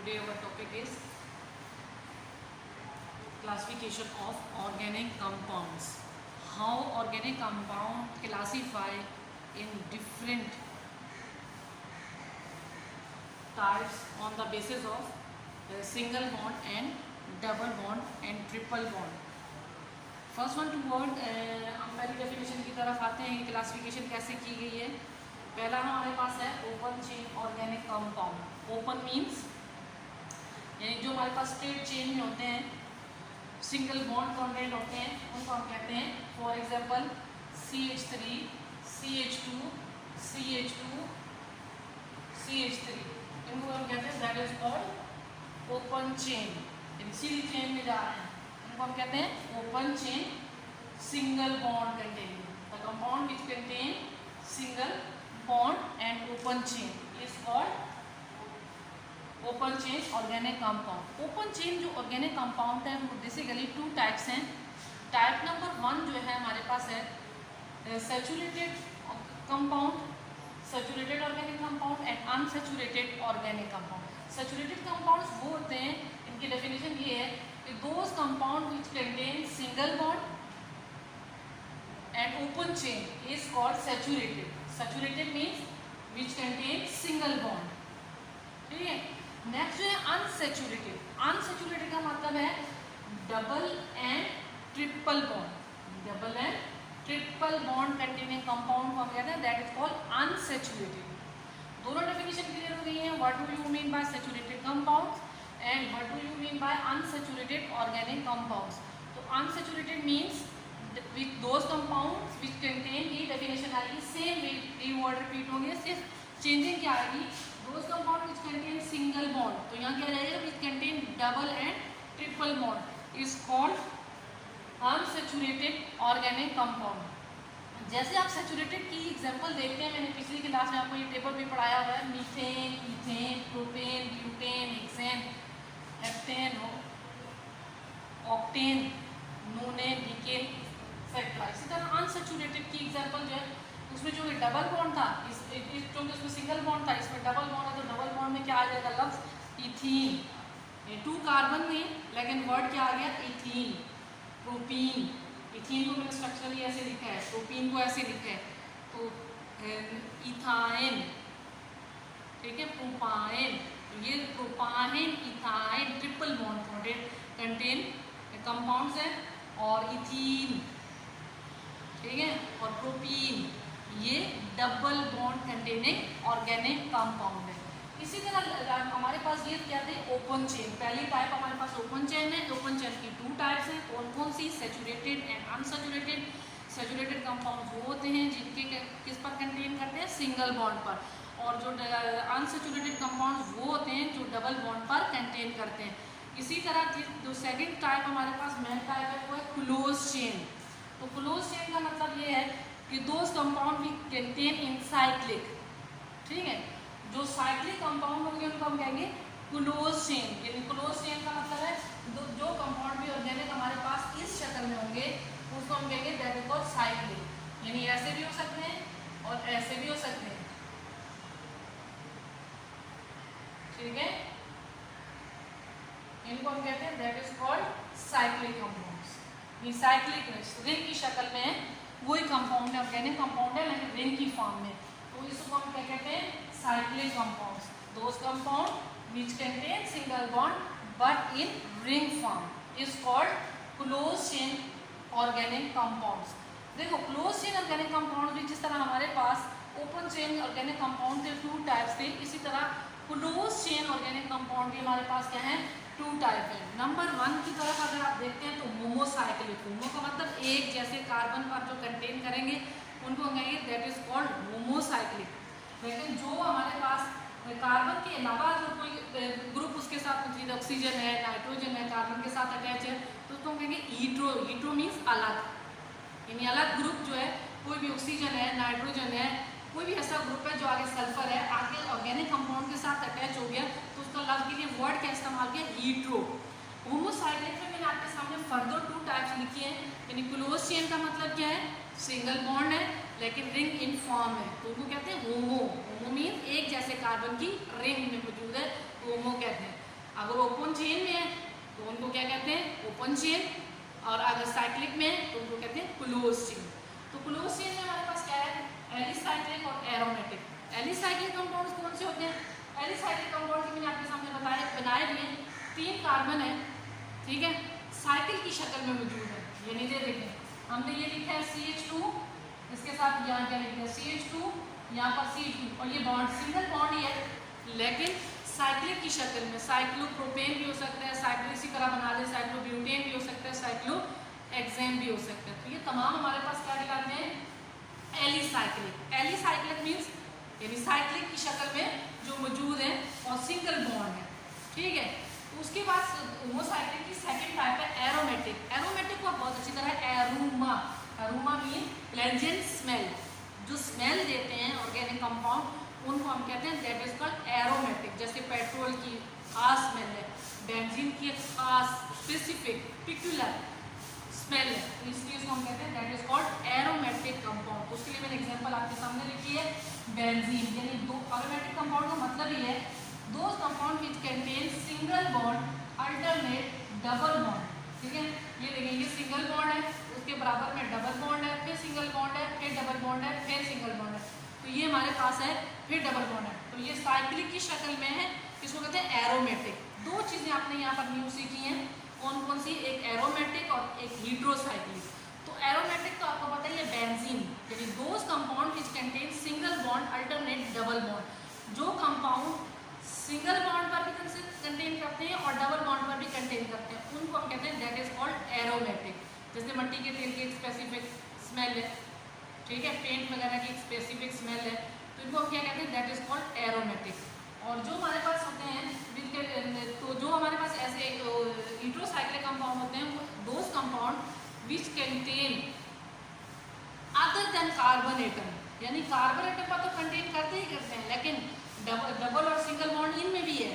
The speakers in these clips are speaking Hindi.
Today our topic is classification of organic compounds. How organic compound classify in different types on the basis of single bond and double bond and triple bond. First one toward हम पहली डेफिनेशन की तरफ आते हैं. क्लासिफिकेशन कैसे की गई है. पहला हमारे पास है open chain organic compound. Open means यानी जो हमारे पास स्ट्रेट चेन में होते हैं, सिंगल बॉन्ड कॉन्टेंट होते हैं, उनको हम कहते हैं for example CH3, CH2, CH2, CH3. इनको हम कहते हैं that is called open chain. Sidhi chain में जा रहे हैं, इनको हम कहते हैं open chain single bond containing. The compound which contain single bond and open chain is called open chain organic compound. Open chain जो ऑर्गेनिक कंपाउंड है वो बेसिकली टू टाइप्स हैं. टाइप नंबर 1 जो है हमारे पास है saturated compound, saturated organic compound and unsaturated organic compound. Saturated compounds वो होते हैं, इनकी डेफिनेशन ये है कि those compound which contain single bond and open chain is called saturated. Saturated means which contain single bond. ठीक है. नेक्स्ट जो है अनसैचुरेटेड. अनसैचुरेटेड का मतलब है double and triple bond. Double and triple bond containing compound को हम कहते हैं दैट इज कॉल्ड अनसैचुरेटेड. दोनों डेफिनेशन क्लियर हो गई है. What do you mean by saturated compounds and what do you mean by unsaturated organic compounds. तो unsaturated means with those compounds which contain, ये डेफिनेशन आएगी सेम ये वर्ड रिपीट होंगे, सिर्फ चेंजिंग क्या आएगी. those compound which contain single bond, तो यहाँ क्या रहेगा which contain double and triple bond is called unsaturated organic compound. जैसे आप सैचुरेटेड की एग्जांपल देखते हैं, मैंने पिछली क्लास में आपको ये टेबल भी पढ़ाया हुआ है. Methane, ethane, propane, butane, hexane, heptane, octane, nonane, decane etcetera. इसी तरह अनसैचुरेटेड की एग्जांपल जो है उसमें जो डबल बॉन्ड था, क्योंकि उसमें सिंगल बॉन्ड था, इसमें डबल बॉन्ड है तो डबल बॉन्ड में क्या आ जाएगा लफ्ज इथीन. ये 2 कार्बन में लेकिन वर्ड क्या आ गया इथीन. प्रोपीन, इथीन को मैंने स्ट्रक्चरली ऐसे लिखा है, प्रोपीन को ऐसे लिखा है, तो इथाइन. ठीक है. प्रोपाइन, ये propyne ethyne triple bond contain compounds है. और इथीन, ठीक है, और प्रोपीन ये double bond containing organic compound है. इसी तरह हमारे पास ये क्या थे ओपन चेन. पहली टाइप हमारे पास ओपन चेन है. ओपन चेन की 2 टाइप्स हैं. कौन कौन सी? Saturated and unsaturated. Saturated compound वो होते हैं जिनके किस पर कंटेन करते हैं सिंगल बॉन्ड पर, और जो अनसैचुरेटेड कंपाउंड वो होते हैं जो डबल बॉन्ड पर कंटेन करते हैं. इसी तरह जो सेकंड टाइप हमारे पास मेन टाइप है वो है क्लोज चेन. तो क्लोज चेन का मतलब ये है कि दोज कंपाउंड भी कंटेन इन साइक्लिक. ठीक है. जो साइक्लिक कंपाउंड होंगे उनको हम कहेंगे क्लोज चेन. यानी क्लोज चेन का मतलब है जो कंपाउंड भी ऑर्गेनिक हमारे पास इस शक्ल में होंगे उसको हम कहेंगे दैट इज कॉल्ड साइक्लिक. यानी ऐसे भी हो सकते हैं और ऐसे भी हो सकते हैं. ठीक है. इनको हम कहते हैं that is called cyclic compounds. ये साइक्लिक रिंग की शक्ल में है, वही कंपाउंड है, ऑर्गेनिक कंपाउंड है लेकिन रिंग की फॉर्म में. तो इसको हम क्या कहते हैं cyclic compounds. Those compound which contain single bond but in ring form is called close chain organic compounds. देखो क्लोज चेन ऑर्गेनिक कंपाउंड भी जिस तरह हमारे पास ओपन चेन ऑर्गेनिक कंपाउंड के 2 टाइप्स थे, इसी तरह क्लोज चेन ऑर्गेनिक कंपाउंड भी हमारे पास क्या है 2 टाइप है. नंबर 1 की तरफ अगर आप देखते हैं तो होमोसाइक्लिक. होमो का मतलब एक जैसे कार्बन पर जो कंटेन करेंगे उनको कहेंगे दैट इज कॉल्ड होमोसाइक्लिक. लेकिन जो हमारे पास कार्बन के अलावा जो कोई ग्रुप उसके साथ मतलब ऑक्सीजन है, नाइट्रोजन है, कार्बन के साथ अटैच है तो उसको हम कहेंगे हीट्रो. हीट्रो मीन्स अलग, यानी अलग ग्रुप जो है. कोई भी ऑक्सीजन है, नाइट्रोजन है, कोई भी ऐसा ग्रुप है जो आगे सल्फर है आगे ऑर्गेनिक कंपाउंड के साथ अटैच हो गया तो उसका लफ्ज के लिए वर्ड क्या इस्तेमाल किया हीट्रो. होमोसाइक्लिक में मैंने आपके सामने फर्दर 2 टाइप्स लिखी हैं. यानी क्लोज चेन का मतलब क्या है सिंगल बॉन्ड है लेकिन रिंग इन फॉर्म है तो उनको कहते हैं होमो. होमो मीन एक जैसे कार्बन की रिंग में मौजूद है, होमो कहते हैं. अगर ओपन चेन में है तो उनको क्या कहते हैं, ओपन चेन, और अगर साइक्लिक में है तो उनको कहते हैं क्लोज चेन। तो क्लोज चेन में हमारे पास क्या है, एलिसाइक्लिक और एरोमेटिक। एलिसाइक्लिक कंपाउंड्स कौन से होते हैं, एलिसाइक्लिक कंपाउंड मैंने आपके सामने बनाए हुए 3 कार्बन है, ठीक है, साइकिल की शक्ल में मौजूद है। ये नीचे देखें, हमने ये लिखा है CH2, इसके साथ यहाँ क्या लिखा है CH2, यहाँ पर CH2, और ये बॉन्ड सिंगल बॉन्ड ही है, लेकिन साइक्लिक की शक्ल में। साइक्लोप्रोपेन भी हो सकता है, साइक्लो इसी तरह बना ले, साइक्लोब्यूटेन भी हो सकता है, साइक्लोहेक्सेन भी हो सकता है। तो ये तमाम हमारे पास क्या कहलाते हैं, एलिसाइक्लिक। एलिसाइक्लिक मीन्स यानी साइक्लिक की शक्ल में जो मौजूद है और सिंगल बॉन्ड है, ठीक है। उसके बाद होमोसाइक्लिक की सेकंड टाइप है एरोमेटिक। एरोमेटिक को बहुत अच्छी तरह aroma, aroma mean pleasant smell, जो स्मेल देते हैं ऑर्गेनिक कंपाउंड उनको हम कहते हैं दैट इज कॉल्ड एरोमेटिक। जैसे पेट्रोल की खास स्मेल है, बेंजीन की एक खास स्पेसिफिक पिक्यूलर स्मेल है, तो इसलिए इसको हम कहते हैं that is called aromatic compound. उसके लिए मैंने एग्जांपल आपके सामने लिखी है बेंजीन, यानी दो एरोमेटिक कंपाउंड का मतलब ही है those compound which contain single bond alternate double bond, ठीक है। ये देखिए ये सिंगल बॉन्ड है, उसके बराबर में डबल बॉन्ड है, फिर सिंगल बॉन्ड है, फिर डबल बॉन्ड है, फिर सिंगल बॉन्ड है, तो ये हमारे पास है, फिर डबल बॉन्ड है, तो ये साइक्लिक की शक्ल में है, इसको कहते हैं एरोमेटिक। 2 चीजें आपने यहाँ पर न्यू सीखी हैं, कौन कौन सी, एक एरोमेटिक और एक हीड्रोसाइक्लिक। तो एरोमेटिक तो आपको पता ही है बेंजीन, यानी those compound which contain single bond alternate double bond, जो कंपाउंड सिंगल बॉन्ड पर भी कंटेन करते हैं और डबल बॉन्ड पर भी कंटेन करते हैं, उनको हम कहते हैं दैट इज कॉल्ड एरोमेटिक। जैसे मिट्टी के तेल की एक स्पेसिफिक स्मेल है, ठीक है, पेंट वगैरह की एक स्पेसिफिक स्मेल है, तो इनको हम क्या कहते हैं दैट इज कॉल्ड एरोमेटिक। और जो हमारे पास होते हैं तो जो हमारे पास ऐसे हीड्रोसाइक्लिक कंपाउंड होते हैं, वो those compound which contain other than carbon atom, यानी कार्बन एटम पर तो कंटेन करते ही करते हैं, लेकिन डबल और सिंगल बॉन्ड इनमें भी है,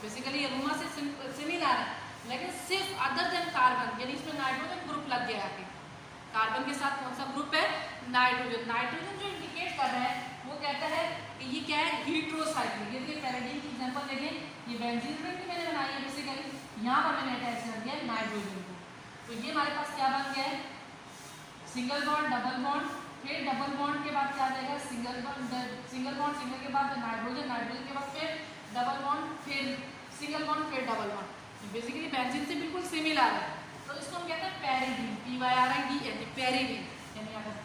बेसिकली अरोमा से सिमिलर है, लेकिन सिर्फ अदर देन कार्बन, यानी इसमें नाइट्रोजन ग्रुप लग गया है। कार्बन के साथ कौन सा ग्रुप है, नाइट्रोजन। नाइट्रोजन जो इंडिकेट कर रहा है वो कहता है कि ये क्या है, हीड्रोसाइक्लिक। ये पैराडाइन की एग्जांपल देखें, ये बेंजीन रिंग की मैंने बनाई है बेसिकली, यहाँ पर मैंने अटैच कर दिया है नाइट्रोजन को, तो ये हमारे पास क्या बन गया है, सिंगल बॉन्ड डबल बॉन्ड, फिर डबल बॉन्ड के बाद क्या आ जाएगा, सिंगल बॉन्ड, सिंगल के बाद नाइट्रोजन, नाइट्रोजन के बाद फिर डबल बॉन्ड, फिर सिंगल बॉन्ड, फिर डबल बॉन्ड, बेसिकली बेंजीन से बिल्कुल सिमिलर है। तो इसको हम कहते हैं पैरिडीन, PYRIDN, पैरिडीन। यानी अगर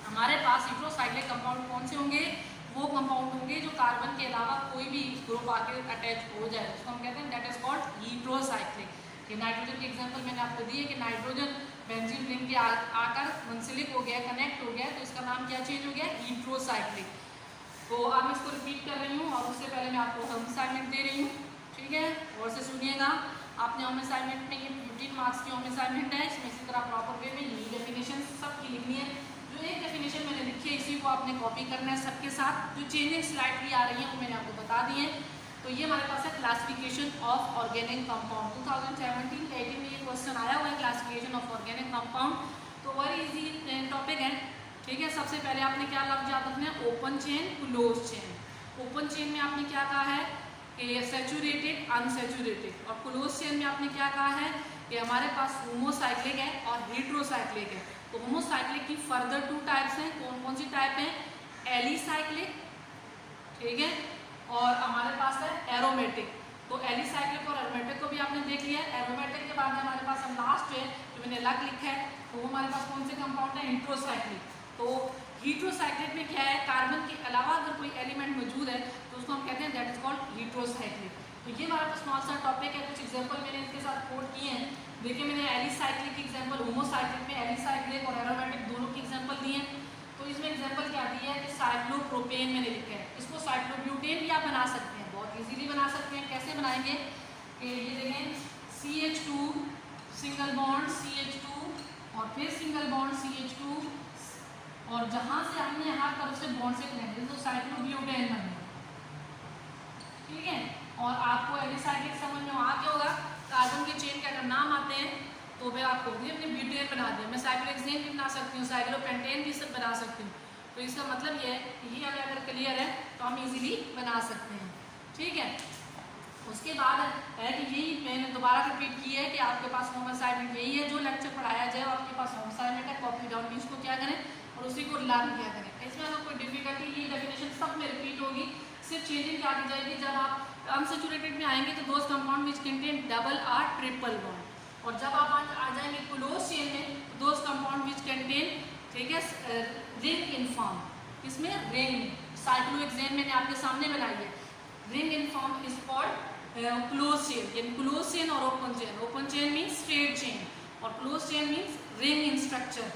हमारे पास हीड्रोसाइक्लिक कंपाउंड कौन से होंगे, वो कंपाउंड होंगे जो कार्बन के अलावा कोई भी ग्रुप आके अटैच हो जाए, उसको हम कहते हैं दैट इज कॉल्ड हीड्रोसाइक्लिक। कि नाइट्रोजन की एग्जांपल मैंने आपको दी है कि नाइट्रोजन बेंजीन रिंग के आकर मुंसलिक हो गया, कनेक्ट हो गया, तो इसका नाम क्या चेंज हो गया, हीड्रोसाइक्लिक। तो अब मैं इसको रिपीट कर रही हूँ और उससे पहले मैं आपको होम असाइनमेंट दे रही हूँ, ठीक है, और से सुनिएगा। आपने होम असाइनमेंट में ये 15 मार्क्स की होम असाइनमेंट है, इसमें इसी तरह प्रॉपर वे में यही डेफिनेशन सबकी लिखनी है। जो एक डेफिनेशन मैंने लिखी है इसी को आपने कॉपी करना है सबके साथ। जो चेंजेस स्लाइड भी आ रही हैं वो मैंने आपको बता दी है। तो ये हमारे पास है क्लासिफिकेशन ऑफ ऑर्गेनिक कंपाउंड। 2017-18 में ये क्वेश्चन आया हुआ है, क्लासिफिकेशन ऑफ ऑर्गेनिक कंपाउंड। तो वेरी इजी टॉपिक है, ठीक है। सबसे पहले आपने क्या लफ्ज याद रखना है, open chain, close chain. Open chain में आपने क्या कहा है कि सैचुरेटेड, अनसैचुरेटेड, और क्लोज चेन में आपने क्या कहा है कि हमारे पास होमोसाइक्लिक है और हीड्रोसाइक्लिक है। तो होमोसाइक्लिक की फर्दर 2 टाइप्स हैं, कौन कौन सी टाइप हैं, एलिसाइक्लिक, ठीक है, और हमारे पास है एरोमेटिक। तो एलिसाइक्लिक और एरोमेटिक को भी आपने देख लिया। एरोमेटिक के बाद हमारे पास अब लास्ट है जो मैंने अलग लिखा है, तो वो हमारे पास कौन से कंपाउंड है, हीड्रोसाइक्लिक। तो हीड्रोसाइक्लिक में क्या है, कार्बन के अलावा अगर कोई एलिमेंट मौजूद है तो उसको हम कहते हैं दैट इज कॉल्ड हीड्रोसाइक्लिक। तो ये हमारे पास स्मॉल सा टॉपिक है, कुछ एग्जांपल मैंने इसके साथ कोट किए हैं। देखिए मैंने एलिसाइक्लिक की एग्जांपल, होमोसाइक्लिक में एलिसाइक्लिक और एरोमेटिक दोनों की एग्जांपल दी है। तो इसमें एग्जांपल क्या दी है कि साइक्लोप्रोपेन मैंने लिखा है, इसको साइक्लोब्यूटेन भी आप बना सकते हैं, बहुत इजीली बना सकते हैं। कैसे बनाएंगे कि ये देखें, CH2 सिंगल बॉन्ड CH2 और फिर सिंगल बॉन्ड CH2, और जहां से हमने हर तरफ से बॉन्ड से कनेक्ट, तो साइक्लोब्यूटेन बन गया, ठीक है। और आपको एलिसाइक्लिक समझ में आ गया होगा, कार्बन के चेन के अगर नाम आते हैं तो फिर आपको हमने ब्यूटेन बना दिया। मैं साइक्लोहेक्सेन भी बना सकती हूँ, साइक्लोपेंटेन भी सब बना सकती हूँ। तो इसका मतलब ये है कि ये हमें अगर क्लियर है तो हम इजीली बना सकते हैं, ठीक है। उसके बाद है कि यही मैंने दोबारा रिपीट की है कि आपके पास होम असाइनमेंट यही है, जो लेक्चर पढ़ाया जाए आपके पास होम असाइनमेंट है, कॉपी डाउन भी उसको क्या करें और उसी को लर्न क्या करें। इसमें अगर कोई डिफिकल्टी, ये डेफिनेशन सब में रिपीट होगी, सिर्फ चेंजिंग क्या की जाएगी, जब आप अनसैचुरेटेड में आएंगे तो those compound which contain double or triple bond, और जब आप आ जाएंगे क्लोज चेन में दोज कंपाउंड विच कंटेन, ठीक है, रिंग इन फॉर्म, इसमें रिंग साइक्लोहेक्सेन मैंने आपके सामने बनाई है, ring in form is called close chain, यानी क्लोज चेन और open chain. Open chain means straight chain और close chain means ring in structure.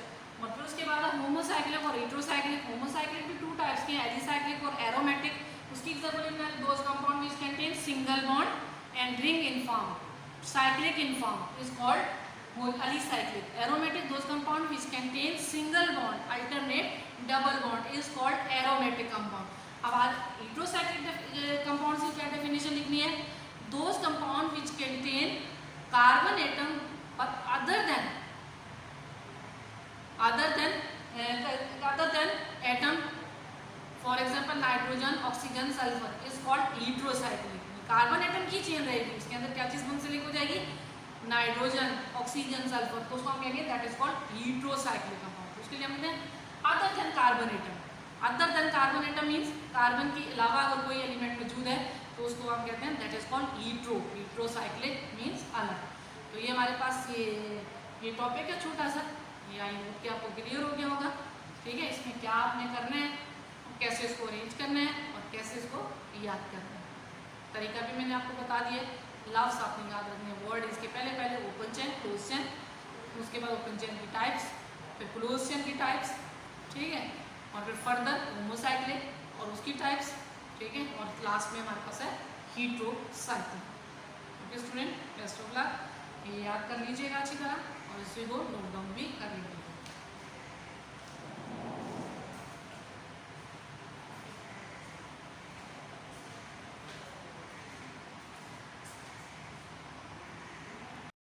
और फिर उसके बाद होमोसाइक्लिक और हेटेरोसाइक्लिक, होमोसाइक्लिक भी 2 टाइप्स के हैं, एलिसाइक्लिक और एरोमेटिक। उसकी एग्जांपल में those compound which contain single bond and ring in form, cyclic in form is called alicyclic. Aromatic those compound which contain single bond alternate double bond is called aromatic compound. अब आज हेटेरोसाइक्लिक कंपाउंड की क्या डेफिनेशन लिखनी है, those compound which contain carbon atom but other than atom, for example nitrogen, oxygen, sulfur is called heterocyclic। Carbon atom की चेन रहेगी, उसके अंदर क्या चीज मुंसलिक हो जाएगी, नाइट्रोजन, ऑक्सीजन, सल्फर, तो उसको हम कहेंगे that is called heterocyclic compound. उसके लिए हम कहते हैं other than carbon atom. Other than carbon atom means carbon के अलावा अगर कोई एलिमेंट मौजूद है तो उसको हम कहते हैं that is called heterocyclic means अलग। तो ये हमारे पास ये टॉपिक है छोटा सा, ये आई होप कि आपको क्लियर हो गया होगा। ठीक है, इसमें क्या आपने करना है, कैसे इसको अरेंज करना है और कैसे इसको याद करना है, तरीका भी मैंने आपको बता दिया। लफ्स आपने याद रखने हैं, वर्ड इसके पहले ओपन चेन, क्लोज चेन, उसके बाद ओपन चेन की टाइप्स, फिर क्लोज चेन की टाइप्स, ठीक है, और फिर फर्दर होमोसाइक्लिक और उसकी टाइप्स, ठीक है, और लास्ट में हमारे पास है heterocyclic. Okay student, best of luck, ये याद कर लीजिएगा अच्छी तरह और इसी को नोट डाउन भी